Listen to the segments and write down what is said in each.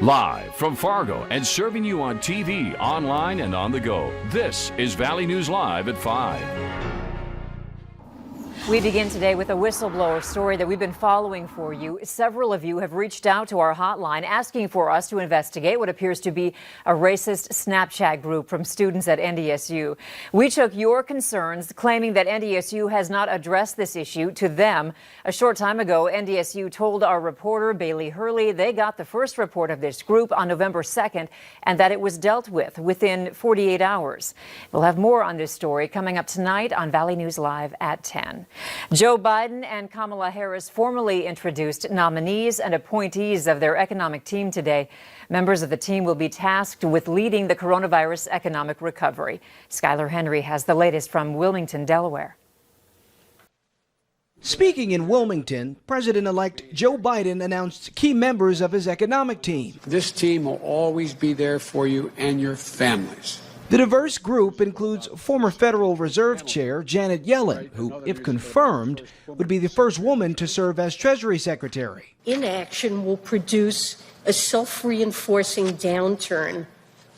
Live from Fargo and serving you on TV, online, and on the go, this is Valley News Live at 5. We begin today with a whistleblower story that we've been following for you. Several of you have reached out to our hotline asking for us to investigate what appears to be a racist Snapchat group from students at NDSU. We took your concerns, claiming that NDSU has not addressed this issue to them. A short time ago, NDSU told our reporter, Bailey Hurley, they got the first report of this group on November 2nd and that it was dealt with within 48 hours. We'll have more on this story coming up tonight on Valley News Live at 10. Joe Biden and Kamala Harris formally introduced nominees and appointees of their economic team today. Members of the team will be tasked with leading the coronavirus economic recovery. Skylar Henry has the latest from Wilmington, Delaware. Speaking in Wilmington, President-elect Joe Biden announced key members of his economic team. This team will always be there for you and your families. The diverse group includes former Federal Reserve Chair Janet Yellen, who, if confirmed, would be the first woman to serve as Treasury Secretary. Inaction will produce a self-reinforcing downturn,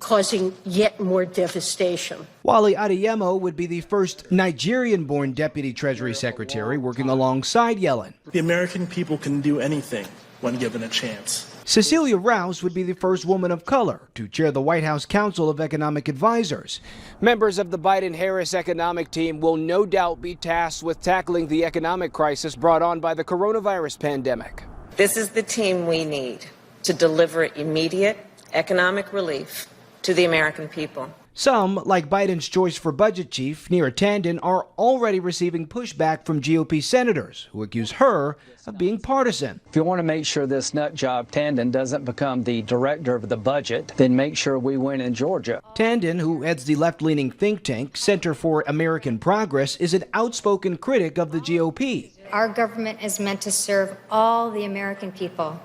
causing yet more devastation. Wale Adeyemo would be the first Nigerian-born Deputy Treasury Secretary, working alongside Yellen. The American people can do anything when given a chance. Cecilia Rouse would be the first woman of color to chair the White House Council of Economic Advisors. Members of the Biden-Harris economic team will no doubt be tasked with tackling the economic crisis brought on by the coronavirus pandemic. This is the team we need to deliver immediate economic relief to the American people. Some, like Biden's choice for budget chief, Neera Tanden, are already receiving pushback from GOP senators who accuse her of being partisan. If you want to make sure this nut job Tanden doesn't become the director of the budget, then make sure we win in Georgia. Tanden, who heads the left-leaning think tank Center for American Progress, is an outspoken critic of the GOP. Our government is meant to serve all the American people,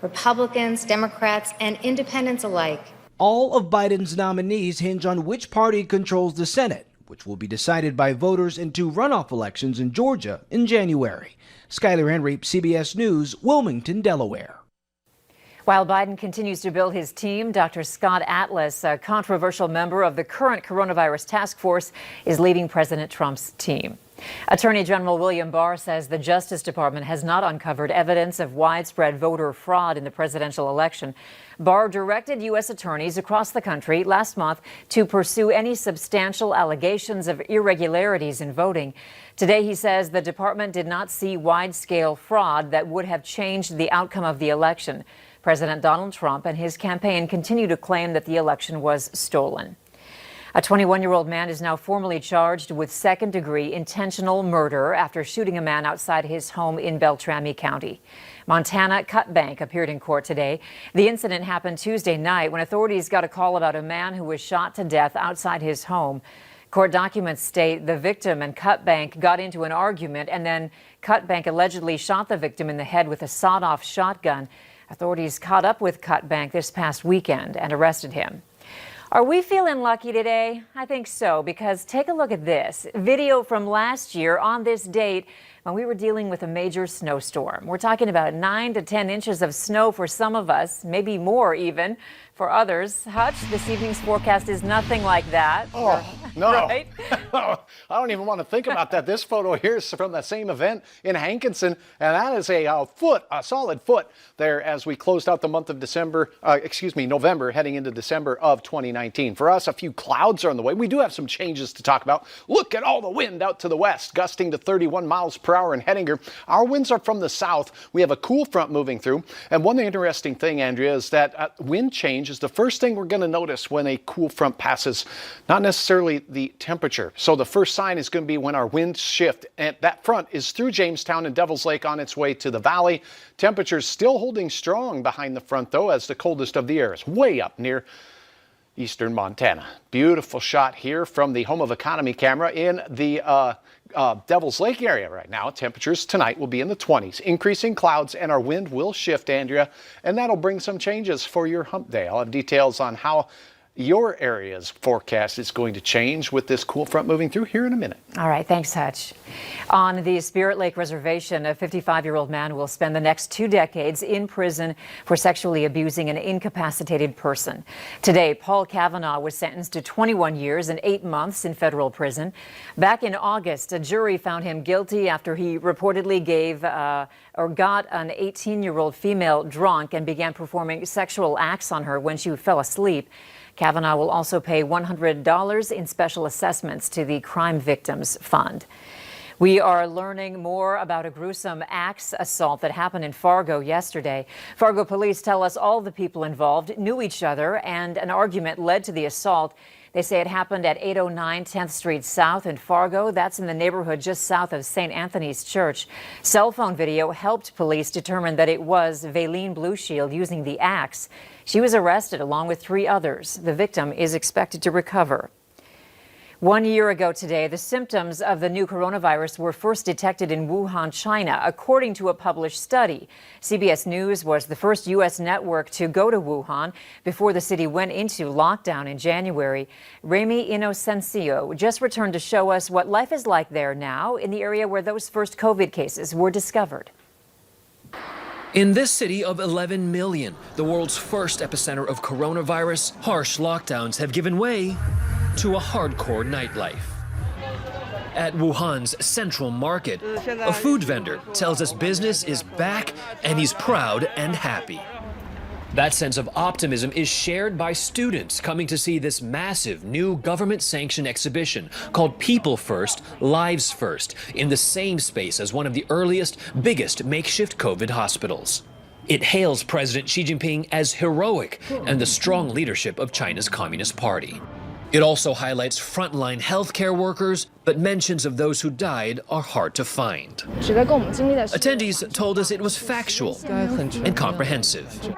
Republicans, Democrats, and independents alike. All of Biden's nominees hinge on which party controls the Senate, which will be decided by voters in 2 runoff elections in Georgia in January. Skylar Henry, CBS News, Wilmington, Delaware. While Biden continues to build his team, Dr. Scott Atlas, a controversial member of the current coronavirus task force, is leading President Trump's team. Attorney General William Barr says the Justice Department has not uncovered evidence of widespread voter fraud in the presidential election. Barr directed U.S. attorneys across the country last month to pursue any substantial allegations of irregularities in voting. Today, he says the department did not see wide-scale fraud that would have changed the outcome of the election. President Donald Trump and his campaign continue to claim that the election was stolen. A 21-year-old man is now formally charged with second-degree intentional murder after shooting a man outside his home in Beltrami County. Montana Cut Bank appeared in court today. The incident happened Tuesday night when authorities got a call about a man who was shot to death outside his home. Court documents state the victim and Cut Bank got into an argument, and then Cut Bank allegedly shot the victim in the head with a sawed-off shotgun. Authorities caught up with Cut Bank this past weekend and arrested him. Are we feeling lucky today? I think so, because take a look at this video from last year on this date when we were dealing with a major snowstorm. We're talking about 9 to 10 inches of snow for some of us, maybe more even for others. Hutch, this evening's forecast is nothing like that. Oh, no. Right? I don't even want to think about that. This photo here is from the same event in Hankinson, and that is a solid foot there as we closed out the month of November, heading into December of 2019. For us, a few clouds are on the way. We do have some changes to talk about. Look at all the wind out to the west, gusting to 31 miles per hour in Hettinger. Our winds are from the south. We have a cool front moving through. And one interesting thing, Andrea, is that wind change is the first thing we're going to notice when a cool front passes, not necessarily the temperature. So the first sign is going to be when our winds shift, and that front is through Jamestown and Devil's Lake on its way to the valley. Temperatures still holding strong behind the front, though, as the coldest of the air is way up near eastern Montana. Beautiful shot here from the Home of Economy camera in the Devil's Lake area right now. Temperatures tonight will be in the 20s. Increasing clouds, and our wind will shift, Andrea, and that'll bring some changes for your hump day. I'll have details on how your area's forecast is going to change with this cool front moving through here in a minute. All right, thanks, Hutch. On the Spirit Lake Reservation, a 55-year-old man will spend the next 2 decades in prison for sexually abusing an incapacitated person. Today, Paul Kavanaugh was sentenced to 21 years and 8 months in federal prison. Back in August, a jury found him guilty after he reportedly got an 18-year-old female drunk and began performing sexual acts on her when she fell asleep. Kavanaugh will also pay $100 in special assessments to the Crime Victims Fund. We are learning more about a gruesome axe assault that happened in Fargo yesterday. Fargo police tell us all the people involved knew each other and an argument led to the assault. They say it happened at 809 10th Street South in Fargo. That's in the neighborhood just south of St. Anthony's Church. Cell phone video helped police determine that it was Valine Blueshield using the axe. She was arrested along with 3 others. The victim is expected to recover. 1 year ago today, the symptoms of the new coronavirus were first detected in Wuhan, China, according to a published study. CBS News was the first U.S. network to go to Wuhan before the city went into lockdown in January. Remy Inocencio just returned to show us what life is like there now in the area where those first COVID cases were discovered. In this city of 11 million, the world's first epicenter of coronavirus, harsh lockdowns have given way to a hardcore nightlife. At Wuhan's Central Market, a food vendor tells us business is back and he's proud and happy. That sense of optimism is shared by students coming to see this massive new government-sanctioned exhibition called People First, Lives First, in the same space as one of the earliest, biggest makeshift COVID hospitals. It hails President Xi Jinping as heroic and the strong leadership of China's Communist Party. It also highlights frontline healthcare workers, but mentions of those who died are hard to find. Attendees told us it was factual and comprehensive.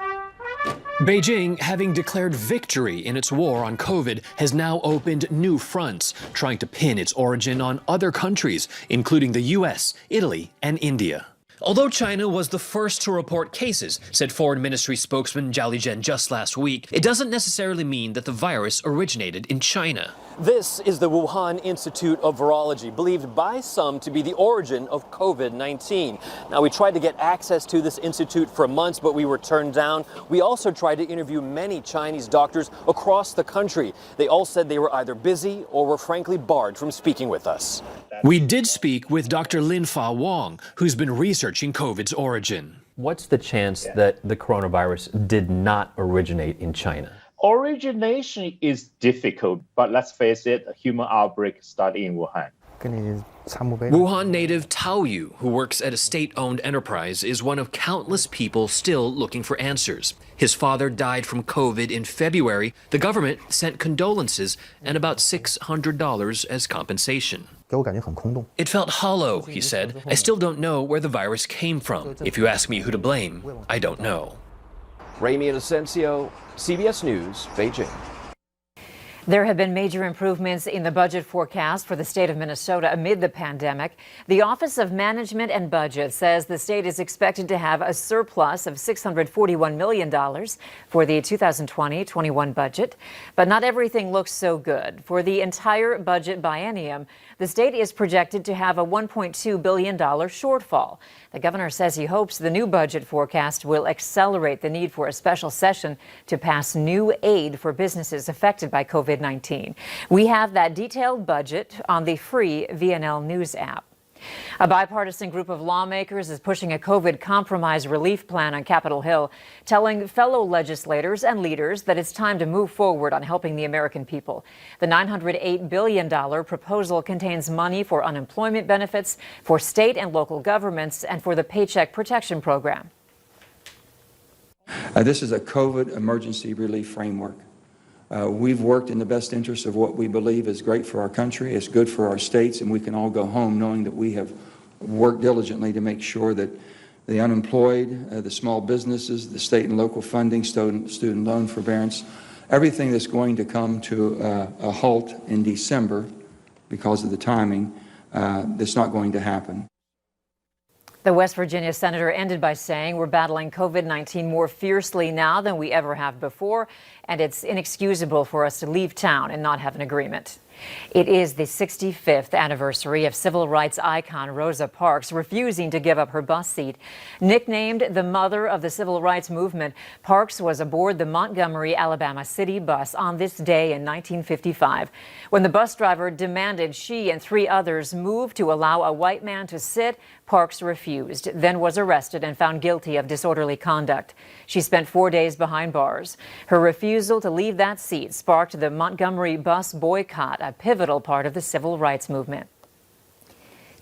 Beijing, having declared victory in its war on COVID, has now opened new fronts, trying to pin its origin on other countries, including the US, Italy, and India. Although China was the first to report cases, said Foreign Ministry spokesman Zhao Lijian just last week, it doesn't necessarily mean that the virus originated in China. This is the Wuhan Institute of Virology, believed by some to be the origin of COVID-19. Now, we tried to get access to this institute for months, but we were turned down. We also tried to interview many Chinese doctors across the country. They all said they were either busy or were frankly barred from speaking with us. We did speak with Dr. Linfa Wang, who's been researching COVID's origin. What's the chance that the coronavirus did not originate in China? Origination is difficult, but let's face it, a human outbreak started in Wuhan. Wuhan native Tao Yu, who works at a state-owned enterprise, is one of countless people still looking for answers. His father died from COVID in February. The government sent condolences and about $600 as compensation. It felt hollow, he said. I still don't know where the virus came from. If you ask me who to blame, I don't know. Remy Inocencio, CBS News, Beijing. There have been major improvements in the budget forecast for the state of Minnesota amid the pandemic. The Office of Management and Budget says the state is expected to have a surplus of $641 million for the 2020-21 budget. But not everything looks so good. For the entire budget biennium, the state is projected to have a $1.2 billion shortfall. The governor says he hopes the new budget forecast will accelerate the need for a special session to pass new aid for businesses affected by COVID-19. We have that detailed budget on the free VNL News app. A bipartisan group of lawmakers is pushing a COVID compromise relief plan on Capitol Hill, telling fellow legislators and leaders that it's time to move forward on helping the American people. The $908 billion proposal contains money for unemployment benefits, for state and local governments, and for the Paycheck Protection Program. This is a COVID emergency relief framework. We've worked in the best interest of what we believe is great for our country, it's good for our states, and we can all go home knowing that we have worked diligently to make sure that the unemployed, the small businesses, the state and local funding, student loan forbearance, everything that's going to come to a halt in December because of the timing, that's not going to happen. The West Virginia senator ended by saying, "We're battling COVID-19 more fiercely now than we ever have before, and it's inexcusable for us to leave town and not have an agreement." It is the 65th anniversary of civil rights icon Rosa Parks refusing to give up her bus seat. Nicknamed the mother of the civil rights movement, Parks was aboard the Montgomery, Alabama city bus on this day in 1955. When the bus driver demanded she and 3 others move to allow a white man to sit, Parks refused, then was arrested and found guilty of disorderly conduct. She spent 4 days behind bars. Her refusal to leave that seat sparked the Montgomery bus boycott, a pivotal part of the civil rights movement.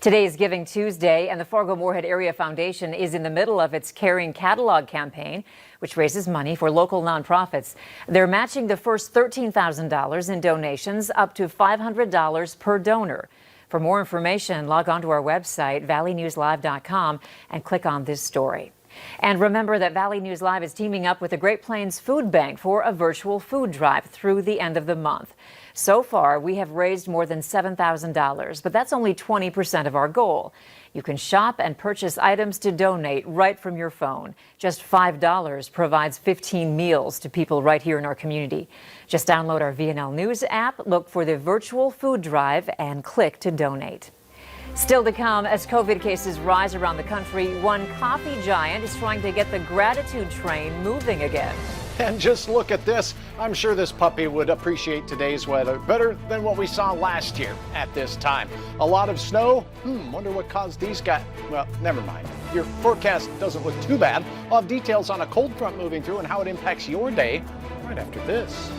Today is Giving Tuesday, and the Fargo-Moorhead Area Foundation is in the middle of its Caring Catalog campaign, which raises money for local nonprofits. They're matching the first $13,000 in donations up to $500 per donor. For more information, log on to our website, valleynewslive.com, and click on this story. And remember that Valley News Live is teaming up with the Great Plains Food Bank for a virtual food drive through the end of the month. So far, we have raised more than $7,000, but that's only 20% of our goal. You can shop and purchase items to donate right from your phone. Just $5 provides 15 meals to people right here in our community. Just download our VNL News app, look for the virtual food drive, and click to donate. Still to come, as COVID cases rise around the country, one coffee giant is trying to get the gratitude train moving again. And just look at this. I'm sure this puppy would appreciate today's weather better than what we saw last year at this time. A lot of snow. Wonder what caused these guys. Well, never mind. Your forecast doesn't look too bad. I'll have details on a cold front moving through and how it impacts your day right after this.